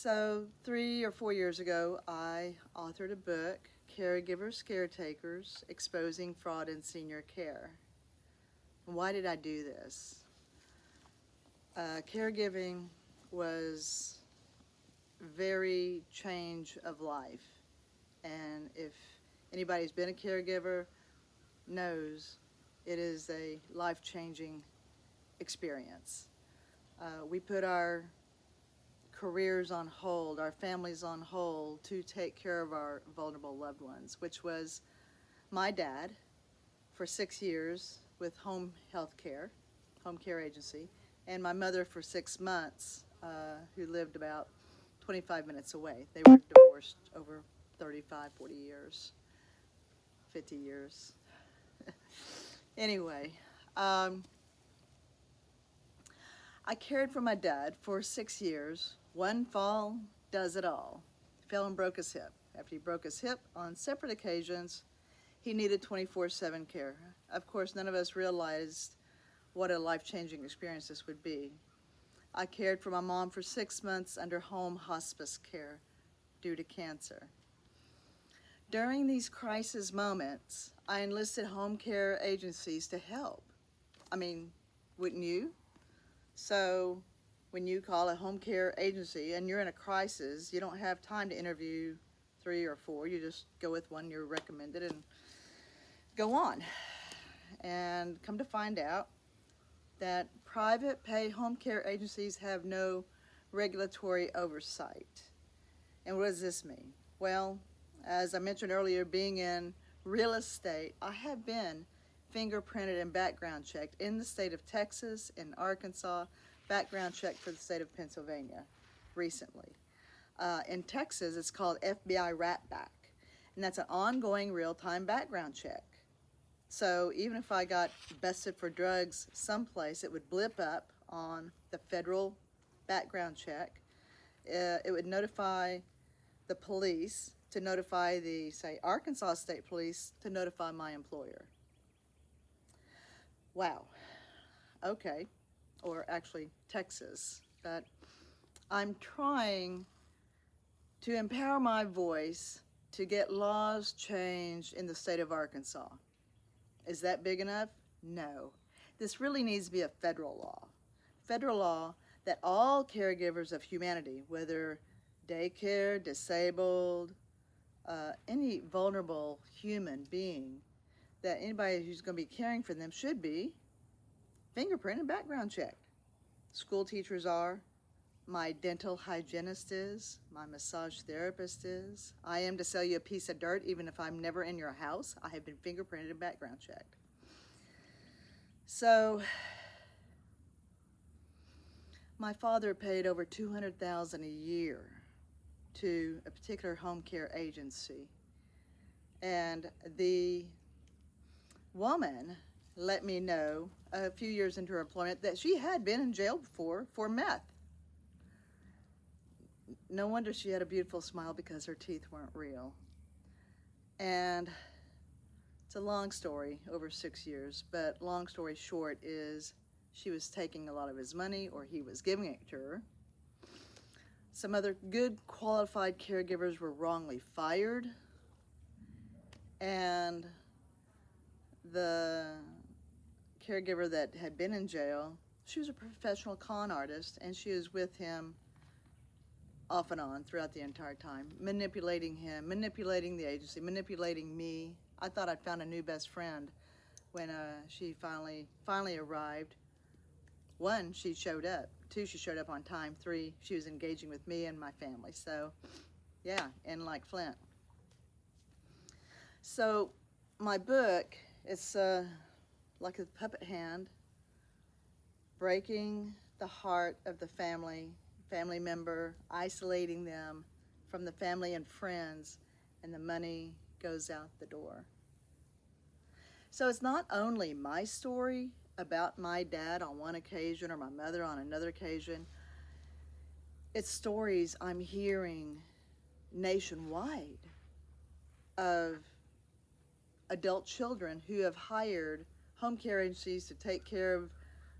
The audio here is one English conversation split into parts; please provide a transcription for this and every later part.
So 3 or 4 years ago, I authored a book, Caregivers Scaretakers, Exposing Fraud in Senior Care. Why did I do this? Caregiving was very change of life. And if anybody's been a caregiver knows it is a life-changing experience. We put our careers on hold, our families on hold to take care of our vulnerable loved ones, which was my dad for 6 years with home care agency, and my mother for 6 months, who lived about 25 minutes away. They were divorced over 35, 40 years, 50 years. Anyway, I cared for my dad for 6 years. One fall does it all. Fell and broke his hip. After he broke his hip on separate occasions, he needed 24/7 care. Of course, none of us realized what a life-changing experience this would be. I cared for my mom for 6 months under home hospice care due to cancer. During these crisis moments, I enlisted home care agencies to help. I mean, wouldn't you? So when you call a home care agency and you're in a crisis, you don't have time to interview 3 or 4. You just go with one you're recommended and go on. And come to find out that private pay home care agencies have no regulatory oversight. And what does this mean? Well, as I mentioned earlier, being in real estate, I have been fingerprinted and background checked in the state of Texas, in Arkansas, background checked for the state of Pennsylvania recently. In Texas, it's called FBI Ratback, and that's an ongoing real-time background check. So even if I got busted for drugs someplace, it would blip up on the federal background check. It would notify the police to notify the, say, Arkansas State Police to notify my employer. Wow. Okay. Or actually Texas. But I'm trying to empower my voice to get laws changed in the state of Arkansas. Is that big enough? No. This really needs to be a federal law. Federal law that all caregivers of humanity, whether daycare, disabled, any vulnerable human being, that anybody who's going to be caring for them should be fingerprint and background checked. School teachers are, my dental hygienist is, my massage therapist is. I am to sell you a piece of dirt even if I'm never in your house. I have been fingerprinted and background checked. So my father paid over $200,000 a year to a particular home care agency. And the woman let me know a few years into her employment that she had been in jail before for meth. No wonder she had a beautiful smile, because her teeth weren't real. And it's a long story, over 6 years, but long story short is she was taking a lot of his money, or he was giving it to her. Some other good qualified caregivers were wrongly fired, and the caregiver that had been in jail, she was a professional con artist, and she was with him off and on throughout the entire time, manipulating him, manipulating the agency, manipulating me. I thought I'd found a new best friend when she finally arrived. 1, she showed up. 2, she showed up on time. 3, she was engaging with me and my family. So, yeah, and like Flint. So, my book, it's like a puppet hand, breaking the heart of the family member, isolating them from the family and friends, and the money goes out the door. So it's not only my story about my dad on one occasion or my mother on another occasion. It's stories I'm hearing nationwide of adult children who have hired home care agencies to take care of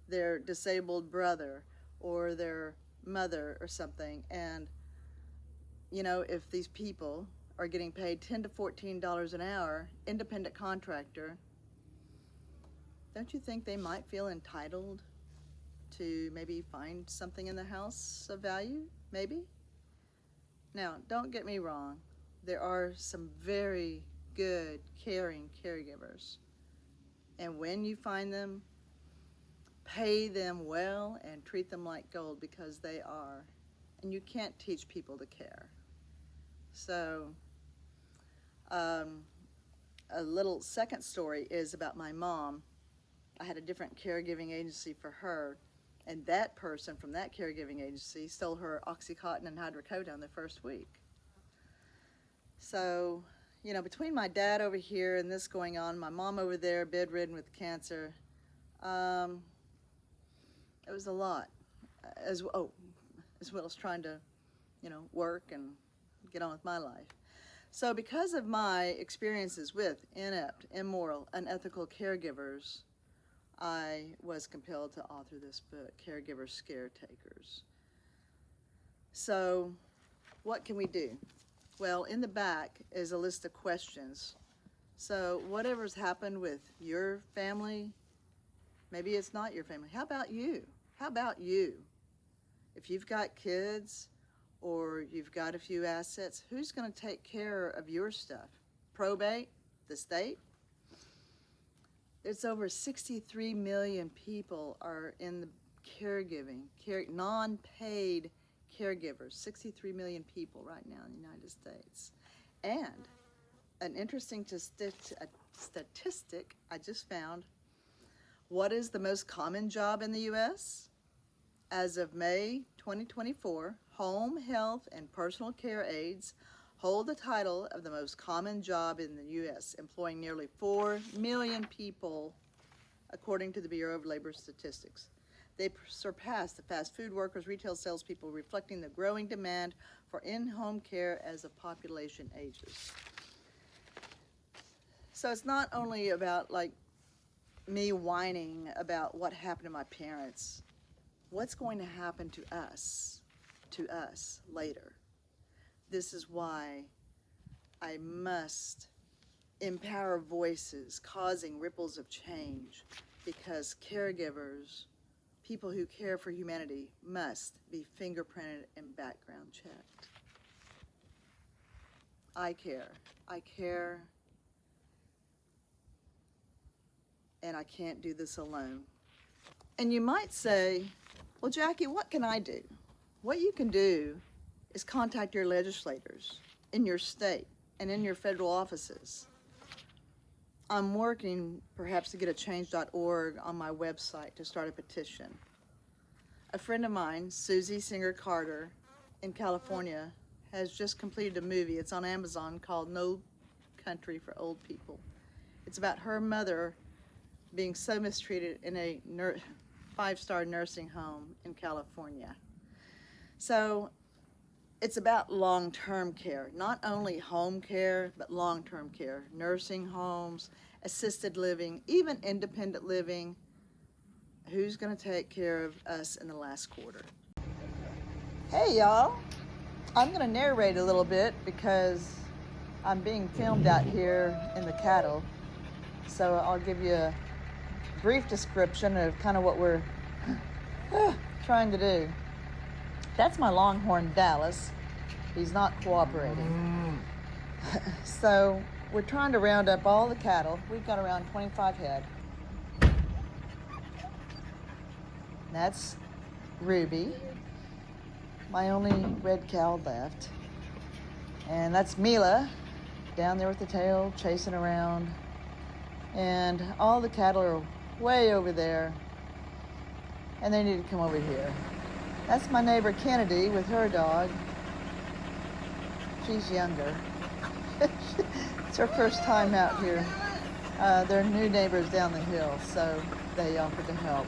their disabled brother or their mother or something, and you know, if these people are getting paid $10 to $14 an hour, independent contractor, don't you think they might feel entitled to maybe find something in the house of value? Maybe? Now, don't get me wrong. There are some very good, caring caregivers. And when you find them, pay them well and treat them like gold, because they are. And you can't teach people to care. So, a little second story is about my mom. I had a different caregiving agency for her, and that person from that caregiving agency stole her Oxycontin and hydrocodone the first week. So, you know, between my dad over here and this going on, my mom over there bedridden with cancer, it was a lot, as well as trying to, you know, work and get on with my life. So because of my experiences with inept, immoral, unethical caregivers, I was compelled to author this book, Caregivers Scaretakers. So what can we do? Well, in the back is a list of questions. So whatever's happened with your family, maybe it's not your family. How about you? How about you? If you've got kids or you've got a few assets, who's going to take care of your stuff? Probate? The state? It's over 63 million people are in the caregiving, non-paid caregivers, 63 million people right now in the United States. And an interesting statistic I just found, what is the most common job in the U.S.? As of May 2024, home health and personal care aides hold the title of the most common job in the U.S., employing nearly 4 million people, according to the Bureau of Labor Statistics. They surpass the fast food workers, retail salespeople, reflecting the growing demand for in-home care as the population ages. So it's not only about like me whining about what happened to my parents. What's going to happen to us later? This is why I must empower voices causing ripples of change, because caregivers, people who care for humanity, must be fingerprinted and background checked. I care, and I can't do this alone. And you might say, well, Jackie, what can I do? What you can do is contact your legislators in your state and in your federal offices. I'm working perhaps to get a change.org on my website to start a petition. A friend of mine, Susie Singer Carter in California, has just completed a movie. It's on Amazon called No Country for Old People. It's about her mother being so mistreated in a 5-star nursing home in California. So it's about long-term care, not only home care, but long-term care, nursing homes, assisted living, even independent living. Who's going to take care of us in the last quarter? Hey, y'all. I'm going to narrate a little bit because I'm being filmed out here in the cattle. So I'll give you a brief description of kind of what we're trying to do. That's my longhorn Dallas. He's not cooperating. So we're trying to round up all the cattle. We've got around 25 head. That's Ruby, my only red cow left. And that's Mila down there with the tail chasing around. And all the cattle are way over there, and they need to come over here. That's my neighbor Kennedy with her dog. She's younger. It's her first time out here. They're new neighbors down the hill, so they offered to help.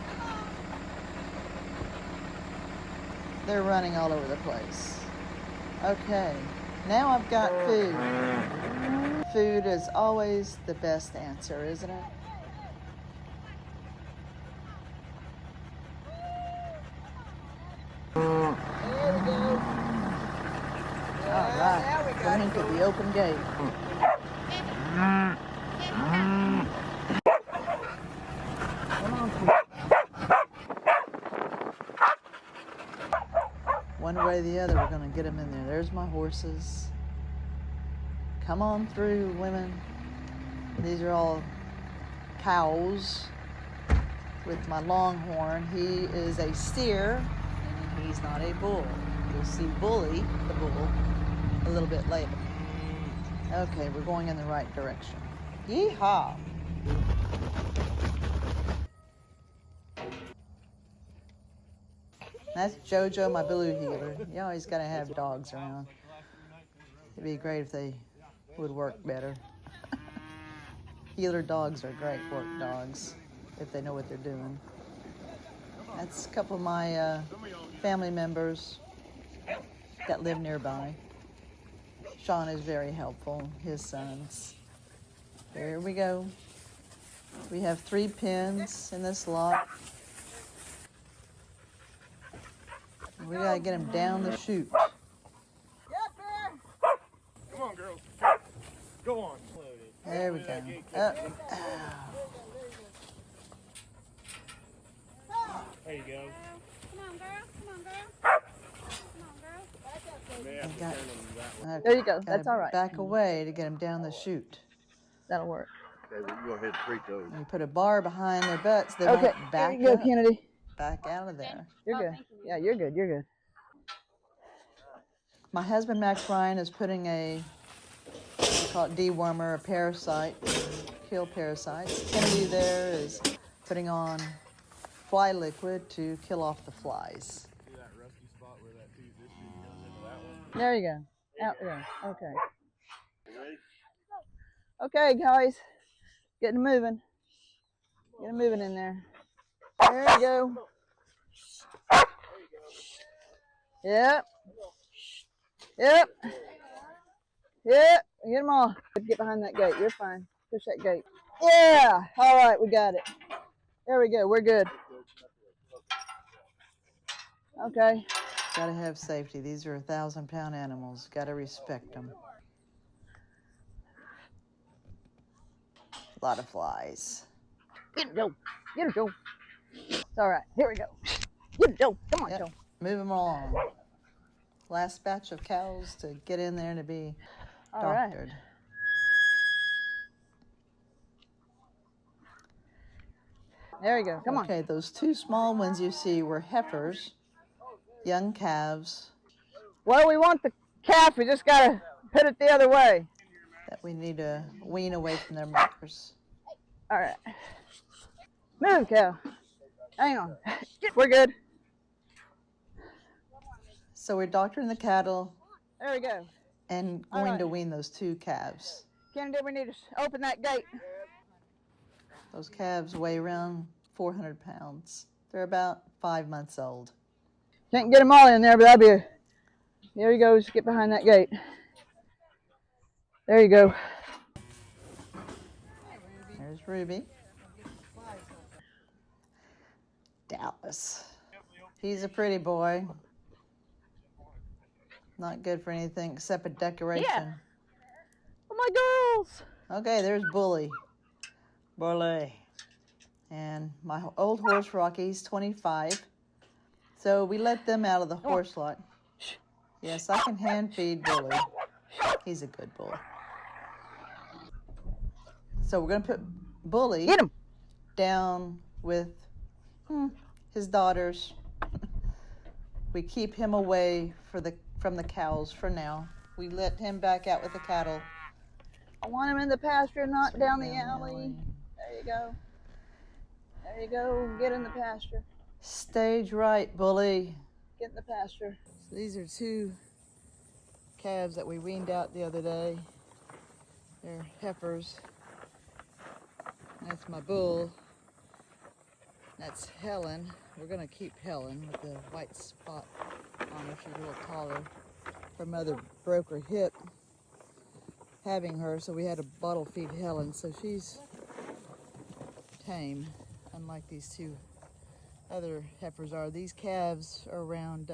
They're running all over the place. Okay, now I've got food. Food is always the best answer, isn't it? There we go. Drink at the open gate. Come on. One way or the other, we're going to get them in there. There's my horses. Come on through, women. These are all cows with my longhorn. He is a steer, and he's not a bull. You'll see Bully, the bull, a little bit later. Okay, we're going in the right direction. Yeehaw! That's Jojo, my blue heeler. You always got to have dogs around. It'd be great if they would work better. Healer dogs are great work dogs if they know what they're doing. That's a couple of my family members that live nearby. Sean is very helpful, his sons. There we go. We have 3 pins in this lot. We gotta get him down the chute. Come on, girls. Go on. There we go. There you go. Come on, girl. Come on, girl. Come on, girl. There you go. That's all right. Back away to get him down the chute. That'll work. Okay, well, you go ahead and treat those. You put a bar behind their butts. They Okay, won't back there you go, up, Kennedy. back out of there. You're good. Yeah, you're good. You're good. My husband, Max Ryan, is putting a, we call it dewormer, a parasite, kill parasites. Kennedy there is putting on fly liquid to kill off the flies. See that rusty spot where that tooth this tooth goes into that one? There you go. Out there. Okay. Okay, guys. Getting moving. Getting moving in there. There you go. Yep. Yep. Yep. Get them all. Get behind that gate. You're fine. Push that gate. Yeah. All right. We got it. There we go. We're good. Okay. Gotta have safety. These are 1,000-pound animals. Gotta respect them. A lot of flies. Get him, Joe. Get him, Joe. It's all right. Here we go. Get him, Joe. Come on, Yep. Joe. Move them along. Last batch of cows to get in there to be All right. doctored. There you go. Come on. Okay, those 2 small ones you see were heifers, young calves Well, we want the calf. We just got to put it the other way. that we need to wean away from their mothers. All right. Move, cow. Hang on. We're good. So we're doctoring the cattle There we go. and All going right. to wean those 2 calves. Kennedy, we need to open that gate. Those calves weigh around 400 pounds. They're about 5 months old. Can't get them all in there, but that'll be a... There he goes. Get behind that gate. There you go. There's Ruby. Dallas. He's a pretty boy. Not good for anything except a decoration. Yeah. Oh, my girls. Okay, there's Bully. Bully. And my old horse, Rocky's 25. So we let them out of the horse lot. Yes, I can hand feed Bully. He's a good boy. So we're going to put Bully Get him. down with his daughters. We keep him away from the cows for now. We let him back out with the cattle. I want him in the pasture, not Straight down the down the alley. alley. There you go. There you go. Get in the pasture. Stage right, Bully. Get in the pasture. So these are 2 calves that we weaned out the other day. They're heifers. That's my bull. That's Helen. We're gonna keep Helen with the white spot on her. She's a little taller. Her mother broke her hip having her, so we had to bottle feed Helen. So she's tame, unlike these 2 other heifers are. These calves are around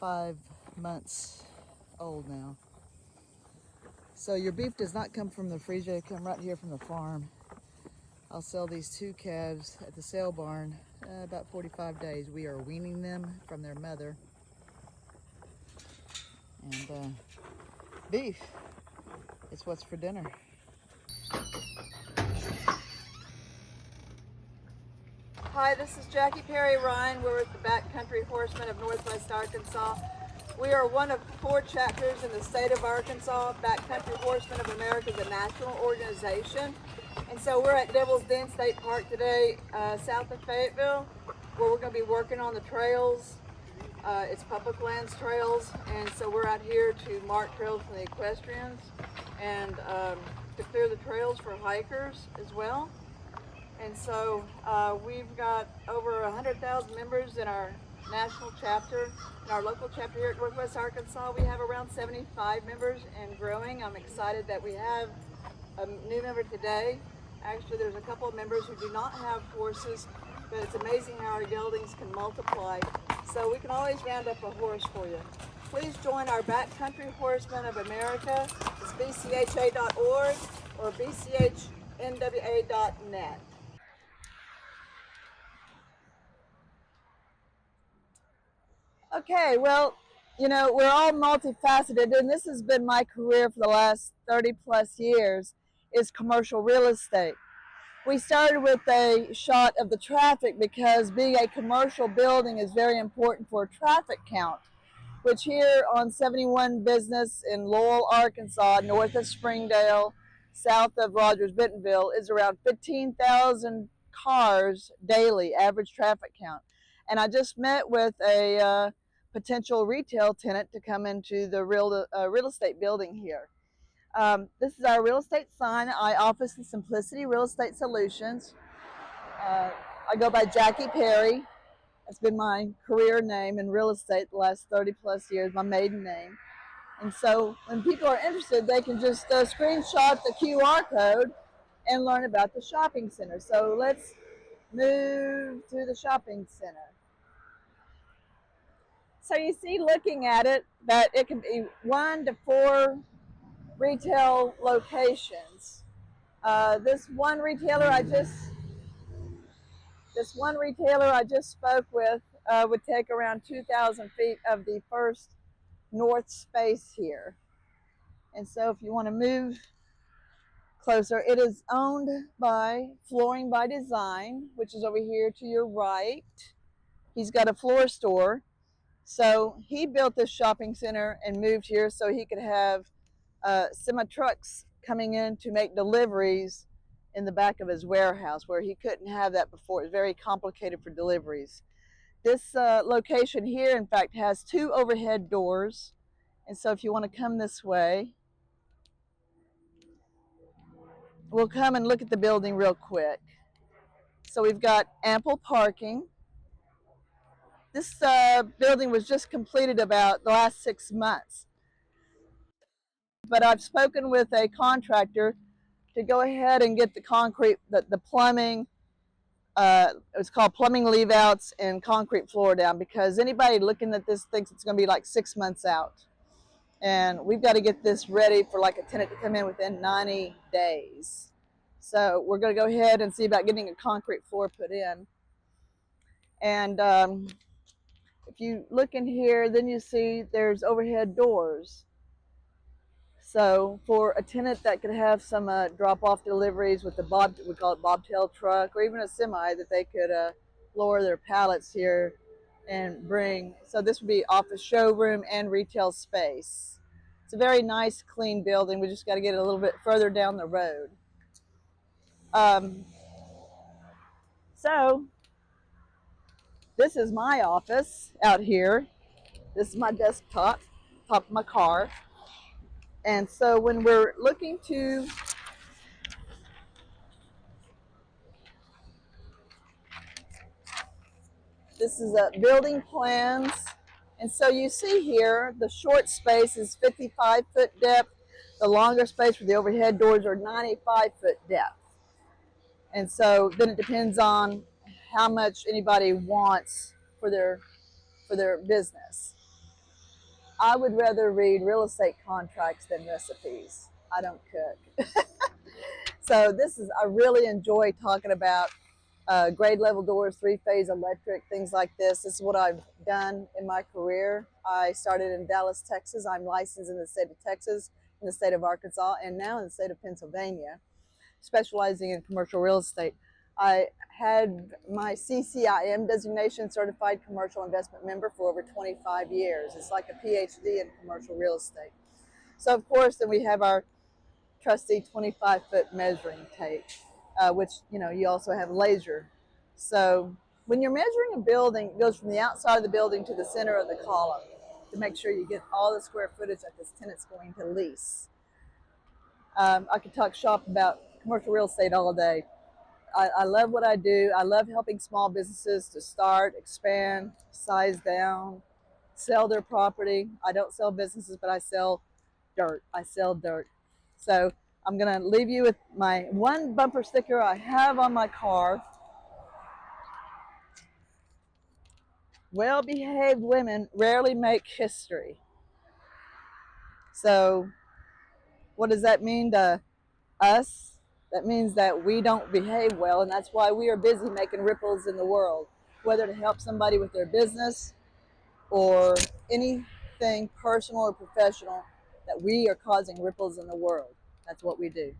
5 months old now. So your beef does not come from the freezer, they come right here from the farm. I'll sell these 2 calves at the sale barn about 45 days. We are weaning them from their mother. And beef is what's for dinner. Hi, this is Jackie Ryan. We're with the Backcountry Horsemen of Northwest Arkansas. We are one of 4 chapters in the state of Arkansas. Backcountry Horsemen of America is a national organization. And so we're at Devil's Den State Park today, south of Fayetteville, where we're going to be working on the trails. It's public lands trails, and so we're out here to mark trails for the equestrians and to clear the trails for hikers as well. And so we've got over 100,000 members in our national chapter. In our local chapter here at Northwest Arkansas, we have around 75 members and growing. I'm excited that we have a new member today. Actually, there's a couple of members who do not have horses, but it's amazing how our geldings can multiply. So we can always round up a horse for you. Please join our Backcountry Horsemen of America. It's bcha.org or bchnwa.net. Okay, well, you know, we're all multifaceted, and this has been my career for the last 30 plus years, is commercial real estate. We started with a shot of the traffic because being a commercial building is very important for traffic count, which here on 71 Business in Lowell, Arkansas, north of Springdale, south of Rogers Bentonville, is around 15,000 cars daily, average traffic count. And I just met with a potential retail tenant to come into the real estate building here. This is our real estate sign. I office the Simplicity Real Estate Solutions. I go by Jackie Perry. That's been my career name in real estate the last 30 plus years, my maiden name. And so when people are interested, they can just screenshot the QR code and learn about the shopping center. So let's move to the shopping center. So you see, looking at it, that it can be 1 to 4 retail locations. This one retailer I just spoke with would take around 2,000 feet of the first north space here. And so if you want to move closer, it is owned by Flooring by Design, which is over here to your right. He's got a floor store. So he built this shopping center and moved here so he could have semi-trucks coming in to make deliveries in the back of his warehouse, where he couldn't have that before. It's very complicated for deliveries. This location here, in fact, has 2 overhead doors. And so if you want to come this way, we'll come and look at the building real quick. So we've got ample parking. This building was just completed about the last 6 months. But I've spoken with a contractor to go ahead and get the concrete, the plumbing, it's called plumbing leave-outs and concrete floor down, because anybody looking at this thinks it's going to be like 6 months out. And we've got to get this ready for like a tenant to come in within 90 days. So we're going to go ahead and see about getting a concrete floor put in. And if you look in here, then you see there's overhead doors. So for a tenant that could have some drop-off deliveries with the we call it bobtail truck, or even a semi that they could lower their pallets here and bring. So this would be office, showroom, and retail space. It's a very nice, clean building. We just got to get it a little bit further down the road. So this is my office out here. This is my desktop, top of my car. And so when we're looking to this is building plans. And so you see here, the short space is 55-foot depth. The longer space for the overhead doors are 95-foot depth. And so then it depends on how much anybody wants for their business. I would rather read real estate contracts than recipes. I don't cook. So I really enjoy talking about grade level doors, 3-phase electric, things like this. This is what I've done in my career. I started in Dallas, Texas. I'm licensed in the state of Texas, in the state of Arkansas, and now in the state of Pennsylvania, specializing in commercial real estate. I had my CCIM designation, Certified Commercial Investment Member, for over 25 years. It's like a PhD in commercial real estate. So of course, then we have our trusty 25-foot measuring tape, which, you also have laser. So when you're measuring a building, it goes from the outside of the building to the center of the column to make sure you get all the square footage that this tenant's going to lease. I could talk shop about commercial real estate all day. I love what I do. I love helping small businesses to start, expand, size down, sell their property. I don't sell businesses, but I sell dirt. I sell dirt. So I'm going to leave you with my one bumper sticker I have on my car. Well-behaved women rarely make history. So what does that mean to us? That means that we don't behave well, and that's why we are busy making ripples in the world, whether to help somebody with their business or anything personal or professional, that we are causing ripples in the world. That's what we do.